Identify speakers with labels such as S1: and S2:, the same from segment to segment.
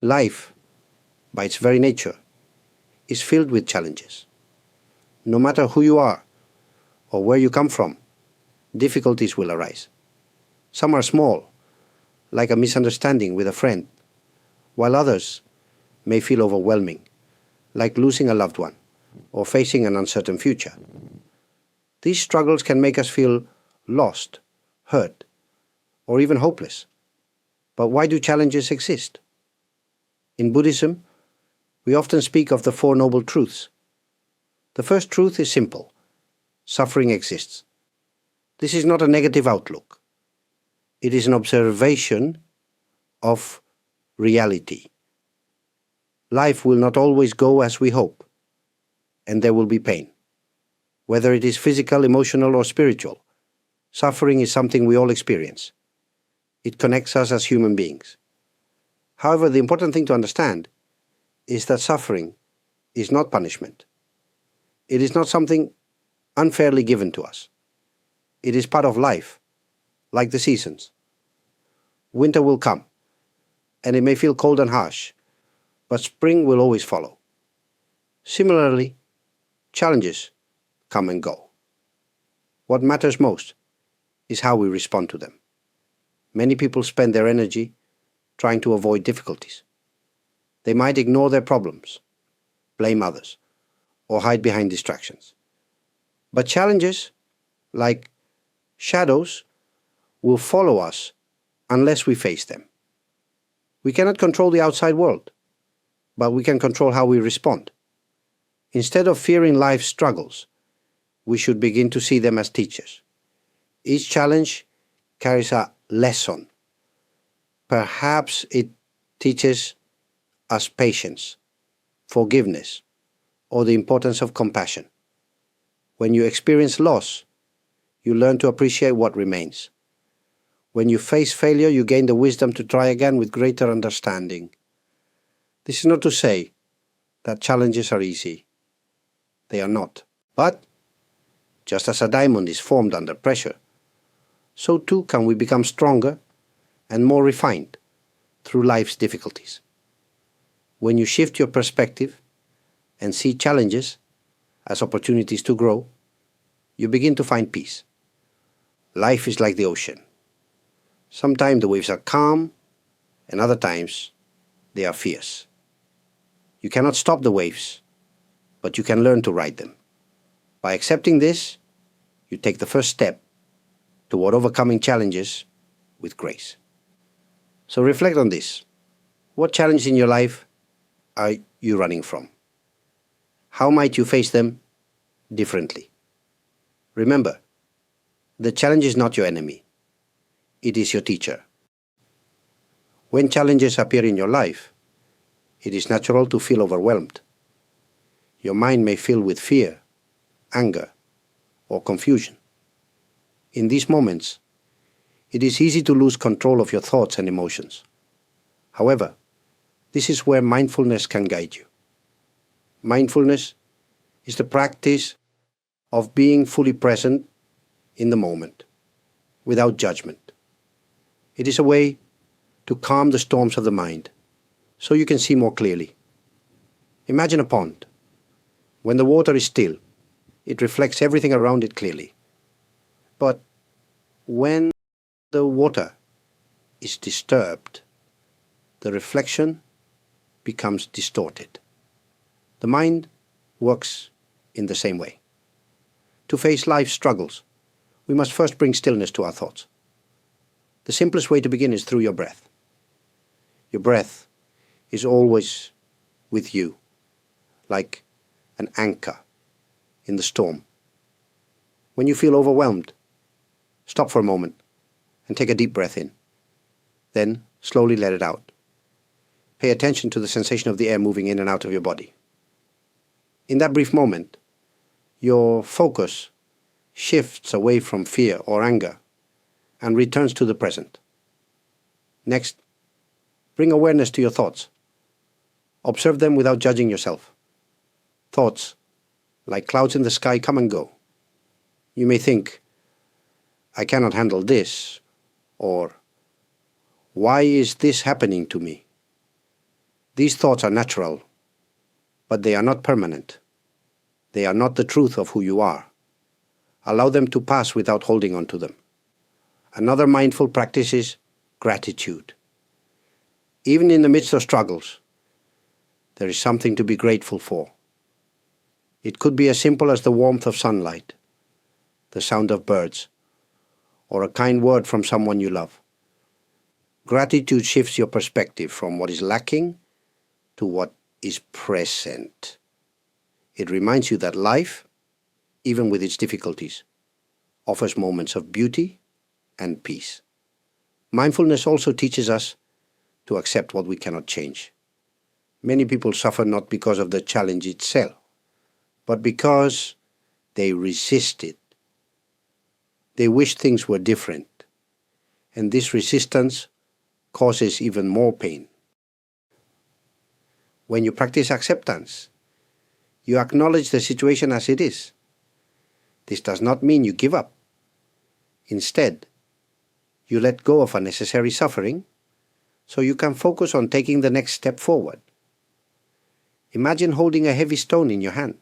S1: Life, by its very nature, is filled with challenges. No matter who you are or where you come from, difficulties will arise. Some are small, like a misunderstanding with a friend, while others may feel overwhelming, like losing a loved one or facing an uncertain future. These struggles can make us feel lost, hurt, or even hopeless. But why do challenges exist? In Buddhism, we often speak of the Four Noble Truths. The first truth is simple: suffering exists. This is not a negative outlook. It is an observation of reality. Life will not always go as we hope, and there will be pain. Whether it is physical, emotional, or spiritual, suffering is something we all experience. It connects us as human beings. However, the important thing to understand is that suffering is not punishment. It is not something unfairly given to us. It is part of life, like the seasons. Winter will come, and it may feel cold and harsh, but spring will always follow. Similarly, challenges come and go. What matters most is how we respond to them. Many people spend their energy trying to avoid difficulties. They might ignore their problems, blame others, or hide behind distractions. But challenges, like shadows, will follow us unless we face them. We cannot control the outside world, but we can control how we respond. Instead of fearing life's struggles, we should begin to see them as teachers. Each challenge carries a lesson. Perhaps it teaches us patience, forgiveness, or the importance of compassion. When you experience loss, you learn to appreciate what remains. When you face failure, you gain the wisdom to try again with greater understanding. This is not to say that challenges are easy. They are not. But just as a diamond is formed under pressure, so too can we become stronger and more refined through life's difficulties. When you shift your perspective and see challenges as opportunities to grow, you begin to find peace. Life is like the ocean. Sometimes the waves are calm, and other times they are fierce. You cannot stop the waves, but you can learn to ride them. By accepting this, you take the first step toward overcoming challenges with grace. So reflect on this. What challenges in your life are you running from? How might you face them differently? Remember, the challenge is not your enemy. It is your teacher. When challenges appear in your life, it is natural to feel overwhelmed. Your mind may fill with fear, anger, or confusion. In these moments, it is easy to lose control of your thoughts and emotions. However, this is where mindfulness can guide you. Mindfulness is the practice of being fully present in the moment, without judgment. It is a way to calm the storms of the mind, so you can see more clearly. Imagine a pond. When the water is still, it reflects everything around it clearly. But when the water is disturbed, the reflection becomes distorted. The mind works in the same way. To face life's struggles, we must first bring stillness to our thoughts. The simplest way to begin is through your breath. Your breath is always with you, like an anchor in the storm. When you feel overwhelmed, stop for a moment and take a deep breath in. Then slowly let it out. Pay attention to the sensation of the air moving in and out of your body. In that brief moment, your focus shifts away from fear or anger and returns to the present. Next, bring awareness to your thoughts. Observe them without judging yourself. Thoughts, like clouds in the sky, come and go. You may think, "I cannot handle this," or "Why is this happening to me?" These thoughts are natural, but they are not permanent. They are not the truth of who you are. Allow them to pass without holding on to them. Another mindful practice is gratitude. Even in the midst of struggles, there is something to be grateful for. It could be as simple as the warmth of sunlight, the sound of birds, or a kind word from someone you love. Gratitude shifts your perspective from what is lacking to what is present. It reminds you that life, even with its difficulties, offers moments of beauty and peace. Mindfulness also teaches us to accept what we cannot change. Many people suffer not because of the challenge itself, but because they resist it. They wish things were different, and this resistance causes even more pain. When you practice acceptance, you acknowledge the situation as it is. This does not mean you give up. Instead, you let go of unnecessary suffering so you can focus on taking the next step forward. Imagine holding a heavy stone in your hand.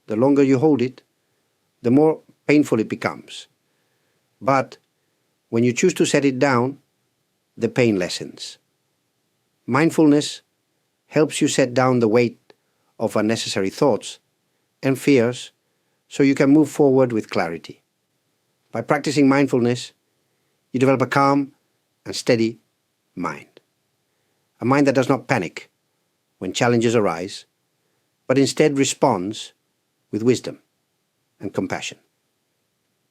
S1: The longer you hold it, the more painful it becomes. But when you choose to set it down, the pain lessens. Mindfulness helps you set down the weight of unnecessary thoughts and fears so you can move forward with clarity. By practicing mindfulness, you develop a calm and steady mind. A mind that does not panic when challenges arise, but instead responds with wisdom and compassion.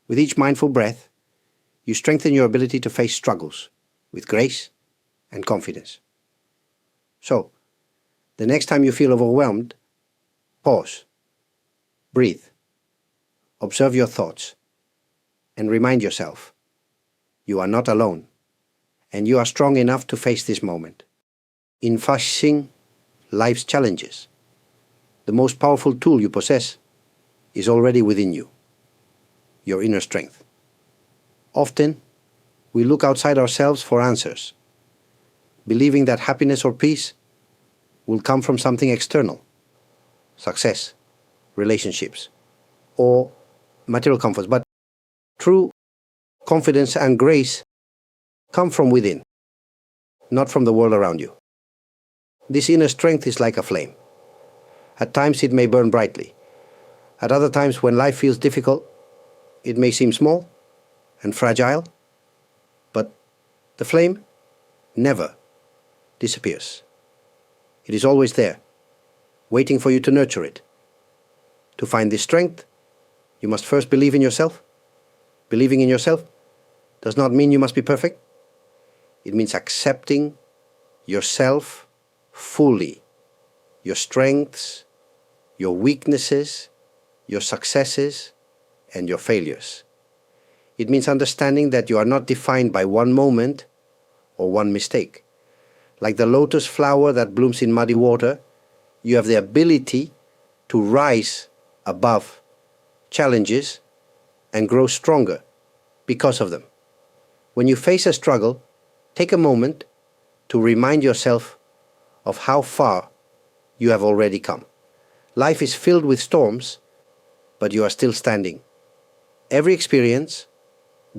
S1: With each mindful breath, you strengthen your ability to face struggles with grace and confidence. So, the next time you feel overwhelmed, pause, breathe, observe your thoughts, and remind yourself, you are not alone, and you are strong enough to face this moment. In facing life's challenges, the most powerful tool you possess is already within you, your inner strength. Often, we look outside ourselves for answers, believing that happiness or peace will come from something external, success, relationships, or material comforts. But true confidence and grace come from within, not from the world around you. This inner strength is like a flame. At times it may burn brightly. At other times, when life feels difficult, it may seem small and fragile, but the flame never disappears. It is always there, waiting for you to nurture it. To find this strength, you must first believe in yourself. Believing in yourself does not mean you must be perfect. It means accepting yourself fully, your strengths, your weaknesses, your successes, and your failures. It means understanding that you are not defined by one moment or one mistake. Like the lotus flower that blooms in muddy water, you have the ability to rise above challenges and grow stronger because of them. When you face a struggle, take a moment to remind yourself of how far you have already come. Life is filled with storms, but you are still standing. Every experience,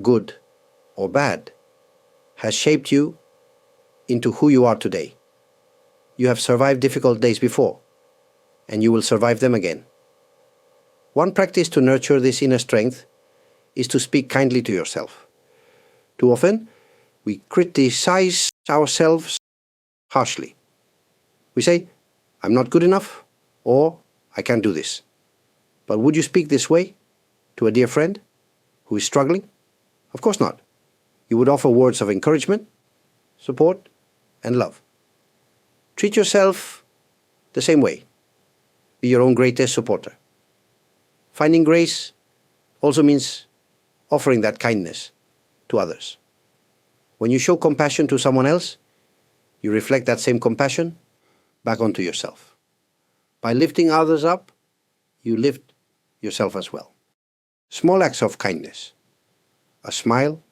S1: good or bad, has shaped you into who you are today. You have survived difficult days before, and you will survive them again. One practice to nurture this inner strength is to speak kindly to yourself. Too often, we criticize ourselves harshly. We say, I'm not good enough, or I can't do this. But would you speak this way to a dear friend who is struggling? Of course not. You would offer words of encouragement, support, and love. Treat yourself the same way. Be your own greatest supporter. Finding grace also means offering that kindness to others. When you show compassion to someone else, you reflect that same compassion back onto yourself. By lifting others up, you lift yourself as well. Small acts of kindness, a smile,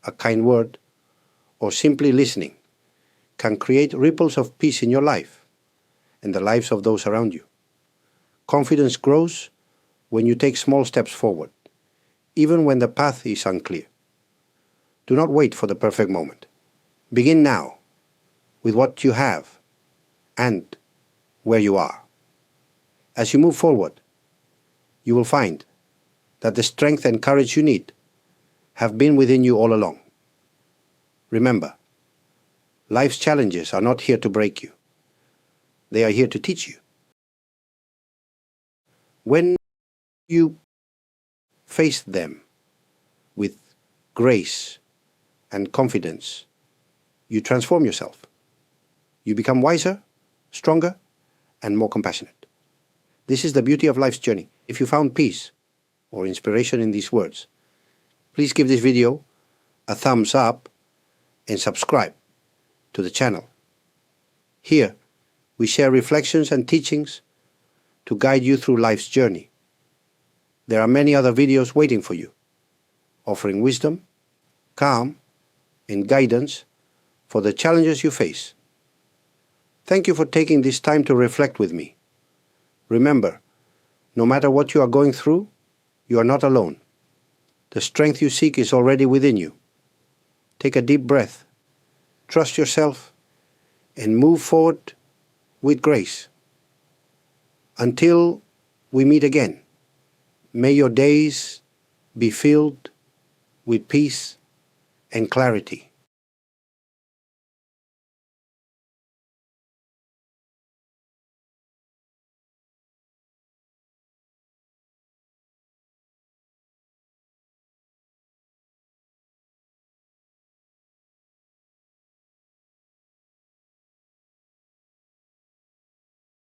S1: a kind word, or simply listening can create ripples of peace in your life and the lives of those around you. Confidence grows when you take small steps forward, even when the path is unclear. Do not wait for the perfect moment. Begin now with what you have and where you are. As you move forward, you will find that the strength and courage you need have been within you all along. Remember, life's challenges are not here to break you. They are here to teach you. When you face them with grace and confidence, you transform yourself. You become wiser, stronger, and more compassionate. This is the beauty of life's journey. If you found peace or inspiration in these words, please give this video a thumbs up and subscribe to the channel. Here, we share reflections and teachings to guide you through life's journey. There are many other videos waiting for you, offering wisdom, calm, and guidance for the challenges you face. Thank you for taking this time to reflect with me. Remember, no matter what you are going through, you are not alone. The strength you seek is already within you. Take a deep breath, trust yourself, and move forward with grace. Until we meet again, may your days be filled with peace and clarity.